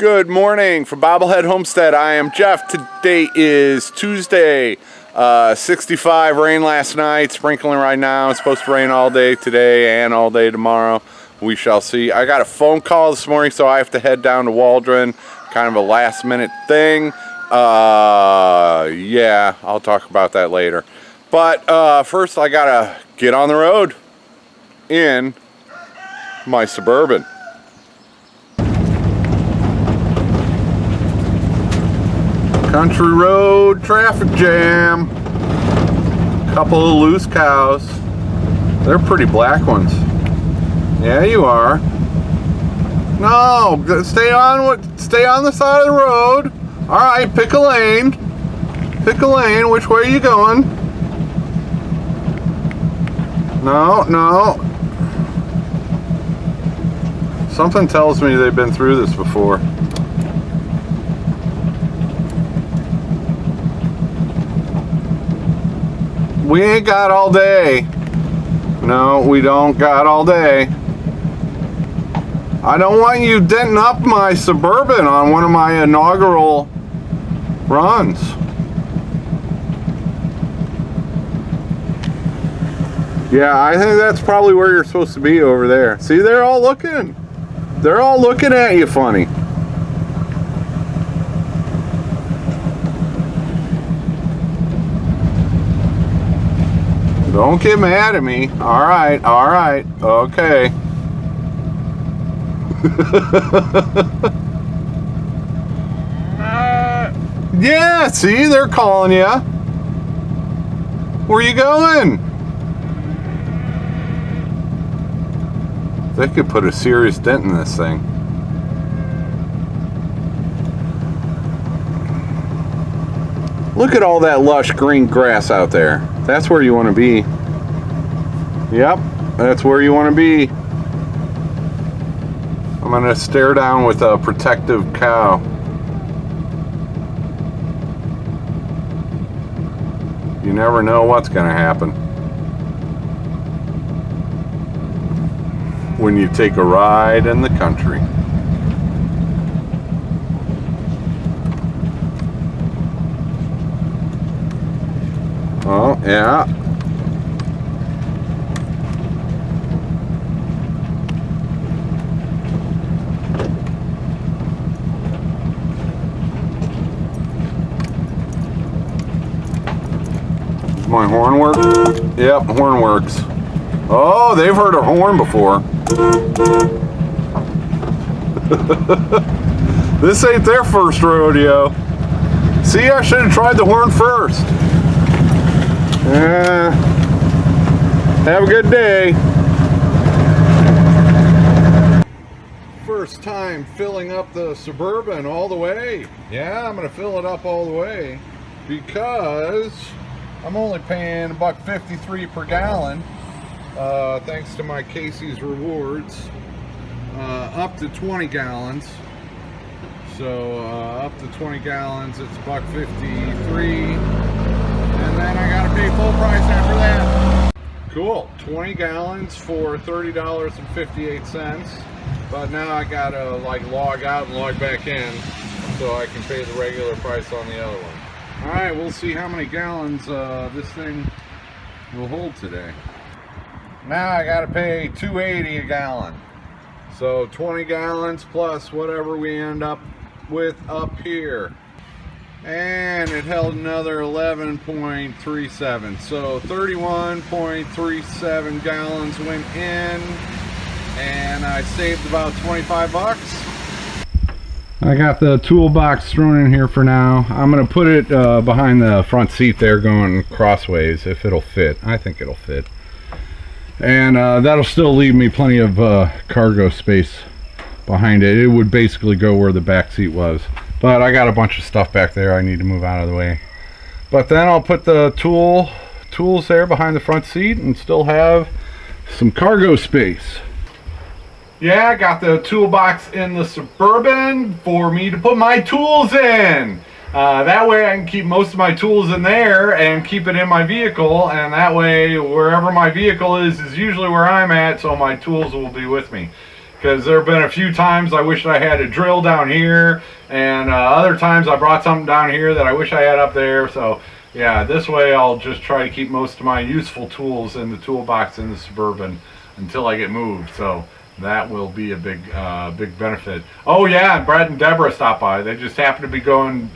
Good morning from Bobblehead Homestead. I am Jeff. Today is Tuesday. 65 rain last night, sprinkling right now. It's supposed to rain all day today and all day tomorrow. We shall see. I got a phone call this morning, so I have to head down to Waldron. Kind of a last minute thing. Yeah, I'll talk about that later. But first I gotta get on the road in my Suburban. Country road traffic jam. Couple of loose cows. They're pretty black ones. Yeah, you are. No, stay on the side of the road. All right, pick a lane. Pick a lane. Which way are you going? No, no. Something tells me they've been through this before. We ain't got all day. No, we don't got all day. I don't want you denting up my Suburban on one of my inaugural runs. Yeah, I think that's probably where you're supposed to be over there. See, they're all looking. They're all looking at you funny. Don't get mad at me. All right, okay. Yeah, see, they're calling you. Where you going? They could put a serious dent in this thing. Look at all that lush green grass out there. That's where you want to be. Yep, that's where you want to be. I'm going to stare down with a protective cow. You never know what's going to happen when you take a ride in the country. Oh, yeah. Does my horn work? Yep, horn works. Oh, they've heard a horn before. This ain't their first rodeo. See, I should have tried the horn first. Have a good day. First time filling up the Suburban all the way. Yeah, I'm gonna fill it up all the way because I'm only paying $1.53 per gallon, thanks to my Casey's rewards, up to 20 gallons. So up to 20 gallons, it's $1.53. And then I gotta pay full price after that. Cool, 20 gallons for $30.58. But now I gotta log out and log back in so I can pay the regular price on the other one. All right, we'll see how many gallons this thing will hold today. Now I gotta pay $2.80 a gallon. So 20 gallons plus whatever we end up with up here. And it held another 11.37, so 31.37 gallons went in, and I saved about 25 bucks. I got the toolbox thrown in here for now. I'm gonna put it behind the front seat there, going crossways, if it'll fit. I think it'll fit, and that'll still leave me plenty of cargo space behind it. It would basically go where the back seat was. But I got a bunch of stuff back there I need to move out of the way. But then I'll put the tools there behind the front seat and still have some cargo space. Yeah, I got the toolbox in the Suburban for me to put my tools in. That way I can keep most of my tools in there and keep it in my vehicle, and that way wherever my vehicle is usually where I'm at, so my tools will be with me. because there have been a few times I wish I had a drill down here, and other times I brought something down here that I wish I had up there. So yeah, this way I'll just try to keep most of my useful tools in the toolbox in the Suburban until I get moved. So that will be a big big benefit. Oh yeah, and Brett and Deborah stopped by. They just happened to be going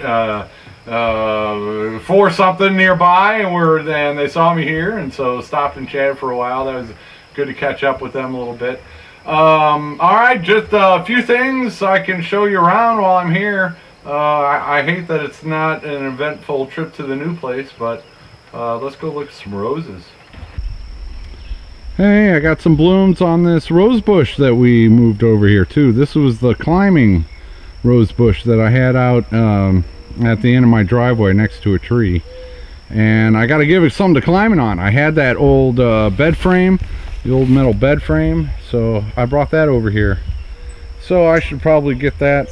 for something nearby, and they saw me here, and so stopped and chatted for a while. That was good to catch up with them a little bit. All right, just a few things I can show you around while I'm here. I hate that it's not an eventful trip to the new place, but let's go look at some roses. Hey, I got some blooms on this rose bush that we moved over here too. This was the climbing rose bush that I had out at the end of my driveway next to a tree, and I got to give it something to climbing on. I had that old bed frame, the old metal bed frame, so I brought that over here. So I should probably get that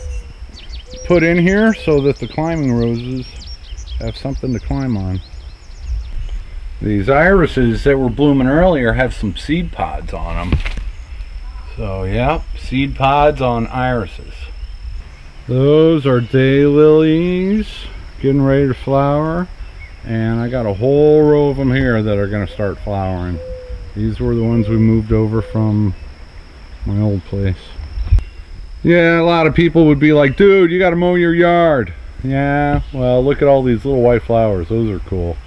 put in here so that the climbing roses have something to climb on. These irises that were blooming earlier have some seed pods on them. So yep, seed pods on irises. Those are daylilies getting ready to flower, and I got a whole row of them here that are going to start flowering. These were the ones we moved over from my old place. Yeah, a lot of people would be like, dude, you got to mow your yard. Yeah, well, look at all these little white flowers. Those are cool.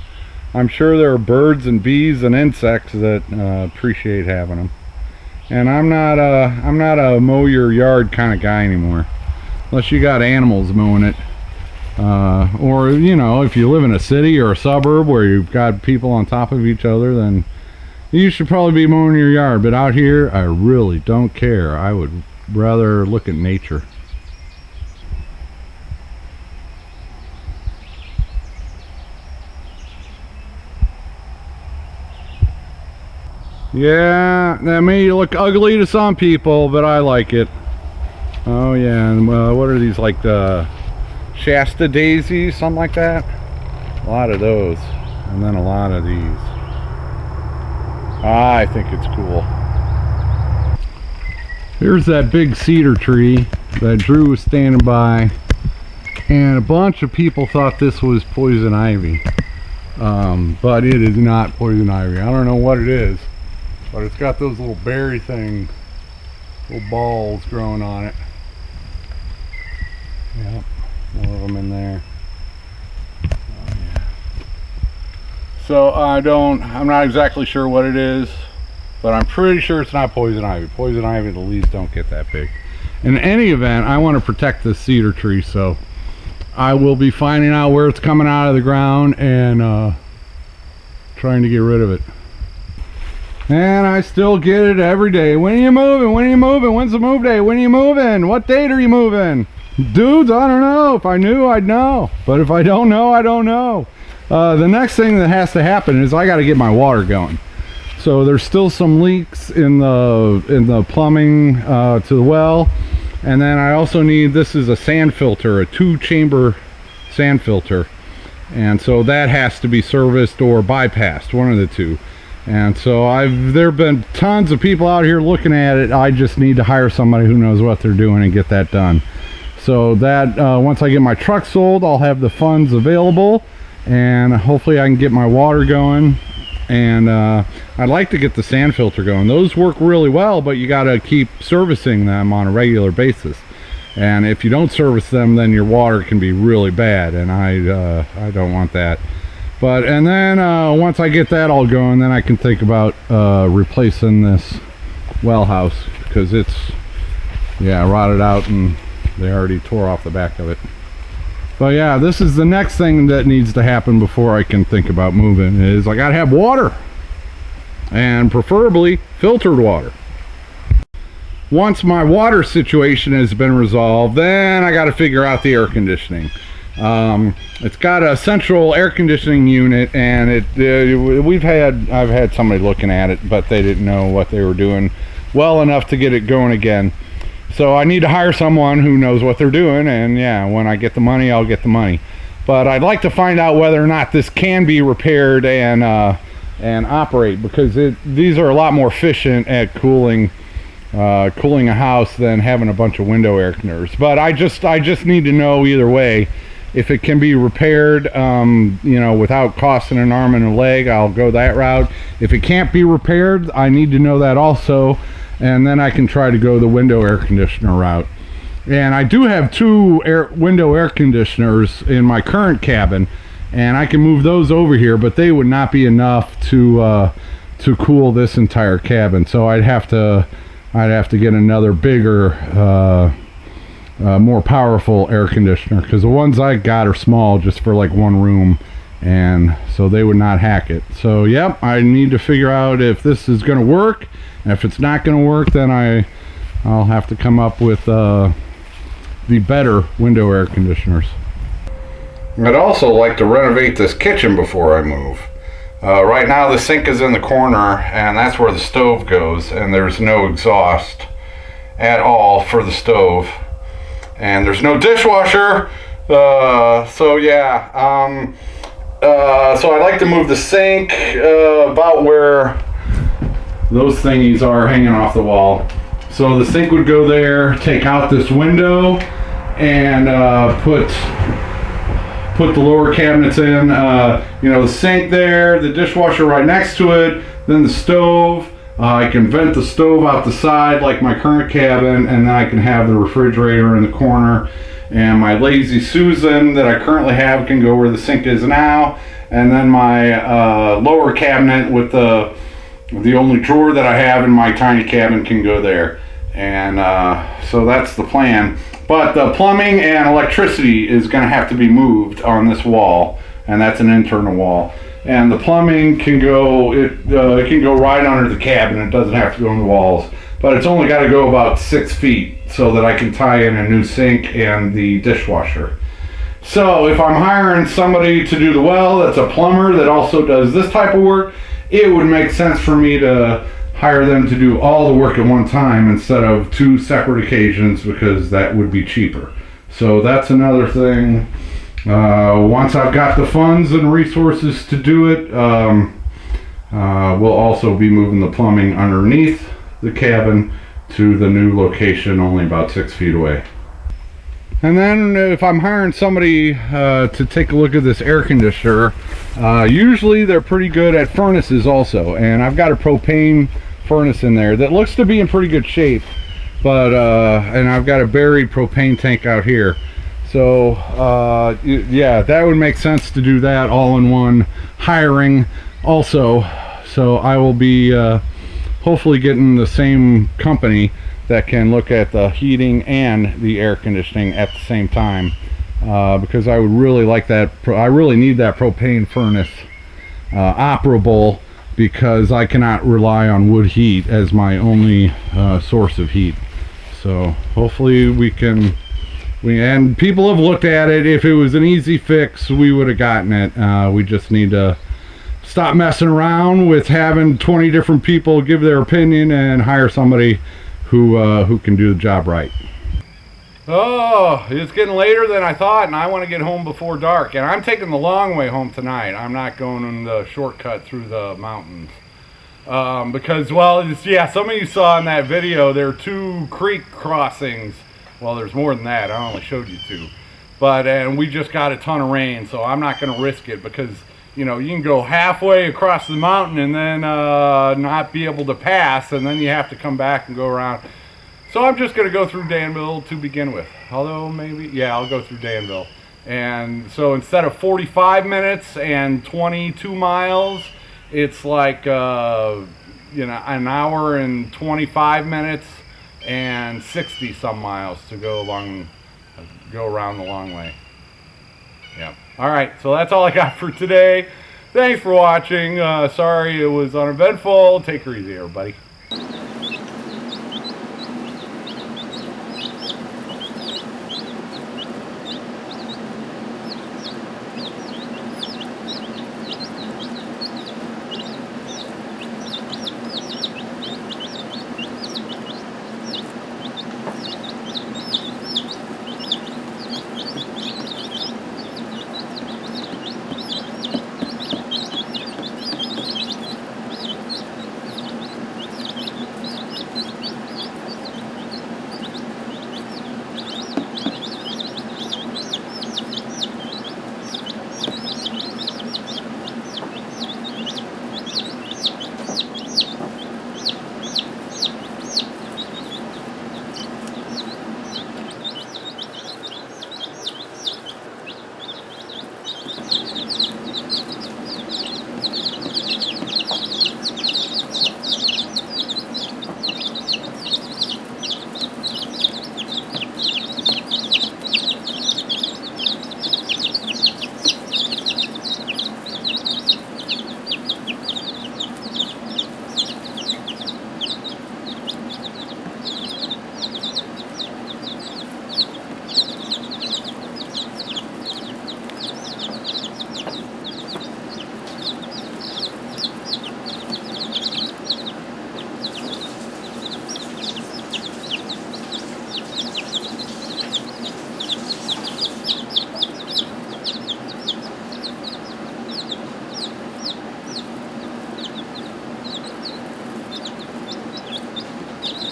I'm sure there are birds and bees and insects that appreciate having them. And I'm not a mow your yard kind of guy anymore, unless you got animals mowing it, or you know, if you live in a city or a suburb where you've got people on top of each other, then you should probably be mowing your yard. But out here, I really don't care. I would rather look at nature. Yeah, that may look ugly to some people, but I like it. Oh yeah, and what are these, like the Shasta daisies, something like that? A lot of those, and then a lot of these. I think it's cool. Here's that big cedar tree that Drew was standing by, and a bunch of people thought this was poison ivy, but it is not poison ivy. I don't know what it is, but it's got those little berry things, little balls growing on it. Yep, more of them in there. Oh, yeah. So I'm not exactly sure what it is, but I'm pretty sure it's not poison ivy. Poison ivy, the leaves don't get that big. In any event, I want to protect this cedar tree, so I will be finding out where it's coming out of the ground and trying to get rid of it. And I still get it every day. When are you moving? When are you moving? When's the move day? When are you moving? What date are you moving? Dudes, I don't know. If I knew, I'd know. But if I don't know, I don't know. The next thing that has to happen is I got to get my water going. So there's still some leaks in the plumbing to the well. And then I also need, this is a sand filter, a 2-chamber sand filter. And so that has to be serviced or bypassed, one of the two. And so there have been tons of people out here looking at it. I just need to hire somebody who knows what they're doing and get that done. So that once I get my truck sold, I'll have the funds available, and hopefully I can get my water going. And I'd like to get the sand filter going. Those work really well, but you got to keep servicing them on a regular basis. And if you don't service them, then your water can be really bad, and I don't want that. And then once I get that all going, then I can think about replacing this well house, because it's rotted out and they already tore off the back of it. But yeah, this is the next thing that needs to happen before I can think about moving, is I gotta have water, and preferably filtered water. Once my water situation has been resolved, then I gotta figure out the air conditioning. It's got a central air conditioning unit, and I've had somebody looking at it, but they didn't know what they were doing well enough to get it going again. So I need to hire someone who knows what they're doing, and yeah, when I get the money, I'll get the money. But I'd like to find out whether or not this can be repaired and operate, because these are a lot more efficient at cooling cooling a house than having a bunch of window air conditioners. But I just need to know either way. If it can be repaired, you know, without costing an arm and a leg, I'll go that route. If it can't be repaired, I need to know that also, and then I can try to go the window air conditioner route. And I do have two window air conditioners in my current cabin, and I can move those over here, but they would not be enough to cool this entire cabin. So I'd have to get another bigger, more powerful air conditioner, because the ones I got are small, just for like one room, and so they would not hack it. So yep, I need to figure out if this is going to work, and if it's not going to work, then I'll have to come up with the better window air conditioners. I'd also like to renovate this kitchen before I move. Right now the sink is in the corner, and that's where the stove goes, and there's no exhaust at all for the stove. And there's no dishwasher, so yeah, so I'd like to move the sink about where those thingies are hanging off the wall. So the sink would go there, take out this window, and put the lower cabinets in, you know, the sink there, the dishwasher right next to it, then the stove. I can vent the stove out the side like my current cabin, and then I can have the refrigerator in the corner, and my Lazy Susan that I currently have can go where the sink is now, and then my lower cabinet with the only drawer that I have in my tiny cabin can go there. And so that's the plan. But the plumbing and electricity is going to have to be moved on this wall, and that's an internal wall. And the plumbing can go, it can go right under the cabin. It doesn't have to go in the walls, but it's only got to go about 6 feet so that I can tie in a new sink and the dishwasher. So if I'm hiring somebody to do the well, that's a plumber that also does this type of work, it would make sense for me to hire them to do all the work at one time instead of 2 separate occasions, because that would be cheaper. So that's another thing. Once I've got the funds and resources to do it, we'll also be moving the plumbing underneath the cabin to the new location, only about 6 feet away. And then if I'm hiring somebody to take a look at this air conditioner, usually they're pretty good at furnaces also, and I've got a propane furnace in there that looks to be in pretty good shape, but and I've got a buried propane tank out here. So yeah, that would make sense to do that all in one hiring also. So I will be hopefully getting the same company that can look at the heating and the air conditioning at the same time, because I would really like that. I really need that propane furnace operable, because I cannot rely on wood heat as my only source of heat. So hopefully we can, and people have looked at it. If it was an easy fix, we would have gotten it. We just need to stop messing around with having 20 different people give their opinion and hire somebody who can do the job right. Oh, it's getting later than I thought, and I want to get home before dark. And I'm taking the long way home tonight. I'm not going on the shortcut through the mountains. Because, well, yeah, some of you saw in that video, there are 2 creek crossings. Well, there's more than that. I only showed you 2. But, and we just got a ton of rain, so I'm not going to risk it, because, you know, you can go halfway across the mountain and then not be able to pass, and then you have to come back and go around. So I'm just going to go through Danville to begin with. Although maybe, yeah, I'll go through Danville. And so instead of 45 minutes and 22 miles, it's like, you know, an hour and 25 minutes and 60 some miles to go around the long way. Yeah. All right, so that's all I got for today. Thanks for watching. Sorry it was uneventful. Take her easy, everybody.